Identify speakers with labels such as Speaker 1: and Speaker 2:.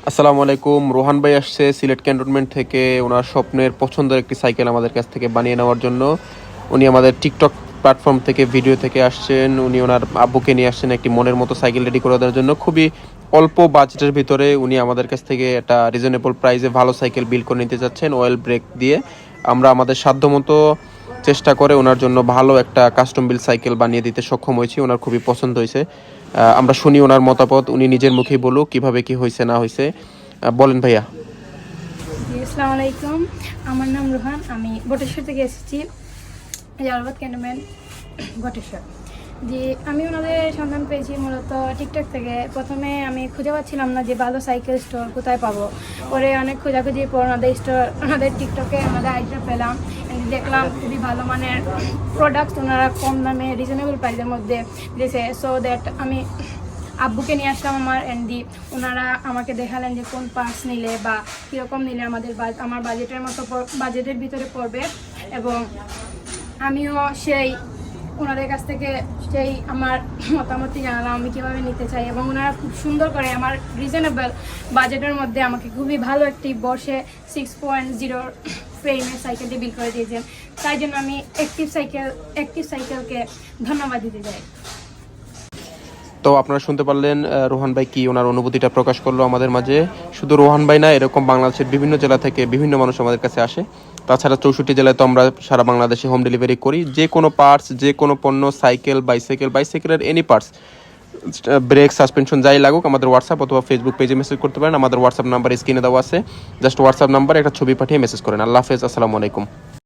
Speaker 1: আসসালামু আলাইকুম। রোহান ভাই আসছে সিলেট ক্যান্টনমেন্ট থেকে ওনার স্বপ্নের পছন্দের একটি সাইকেল আমাদের কাছ থেকে বানিয়ে নেওয়ার জন্য। উনি আমাদের টিকটক প্ল্যাটফর্ম থেকে ভিডিও থেকে আসছেন। উনি ওনার আব্বুকে নিয়ে আসছেন একটি মনের মতো সাইকেল রেডি করে দেওয়ার জন্য। খুবই অল্প বাজেটের ভিতরে উনি আমাদের কাছ থেকে একটা রিজনেবল প্রাইসে ভালো সাইকেল বিল্ড করে নিতে যাচ্ছেন অয়েল ব্রেক দিয়ে। আমরা আমাদের সাধ্যমতো চেষ্টা করে ওনার জন্য ভালো একটা কাস্টম বিল্ড সাইকেল বানিয়ে দিতে সক্ষম হয়েছি। ওনার খুবই পছন্দ হয়েছে। আমরা শুনি ওনার মতামত, উনি নিজের মুখেই বলুক কিভাবে কি হয়েছে না হয়েছে। বলেন ভাইয়া।
Speaker 2: জি, আসসালামু আলাইকুম। আমার নাম রোহান, আমি বটেশ্বর থেকে এসেছি, জালালাবাদ ক্যান্টনমেন্ট বটেশ্বর। জি, আমি ওনাদের সন্ধান পেয়েছি মূলত টিকটক থেকে। প্রথমে আমি খুঁজে পাচ্ছিলাম না যে ভালো সাইকেল স্টোর কোথায় পাবো। পরে অনেক খোঁজাখুঁজির পর ওনাদের টিকটকে ওনাদের আইডিয়া পেলাম, দেখলাম খুবই ভালো মানের প্রোডাক্ট ওনারা কম দামে রিজনেবল প্রাইসের মধ্যে দিয়েছে। সো দ্যাট আমি আব্বুকে নিয়ে আসলাম আমার এন্ডি। ওনারা আমাকে দেখালেন যে কোন পার্টস নিলে বা কীরকম নিলে আমার বাজেটের ভিতরে পড়বে, এবং আমিও ওনাদের কাছ থেকে আমার মতামতই জানালাম আমি কীভাবে নিতে চাই, এবং ওনারা খুব সুন্দর করে আমার রিজনেবল বাজেটের মধ্যে আমাকে খুবই ভালো একটি বর্ষে 6.0 ফ্রেমের সাইকেলটি বিল করে দিয়েছেন। তাই জন্য আমি অ্যাক্টিভ সাইকেলকে ধন্যবাদ দিতে চাই।
Speaker 1: তো আপনারা শুনতে পারলেন রোহান ভাই কি ওনার অনুভূতিটা প্রকাশ করলো আমাদের মাঝে। শুধু রোহান ভাই না, এরকম বাংলাদেশের বিভিন্ন জেলা থেকে বিভিন্ন মানুষ আমাদের কাছে আসে। তাছাড়া 64 জেলায় তো আমরা সারা বাংলাদেশে হোম ডেলিভারি করি। যে কোনো পার্টস, যে কোনো পণ্য, সাইকেল, বাইসাইকেলের এনি পার্টস, ব্রেক, সাসপেনশন যাই লাগুক, আমাদের হোয়াটসঅ্যাপ অথবা ফেসবুক পেজে মেসেজ করতে পারেন। আমাদের হোয়াটসঅ্যাপ নাম্বার স্ক্রিনে দেওয়া আছে, জাস্ট হোয়াটসঅ্যাপ নাম্বার একটা ছবি পাঠিয়ে মেসেজ করেন। আল্লাহ হাফেজ, আসসালামু আলাইকুম।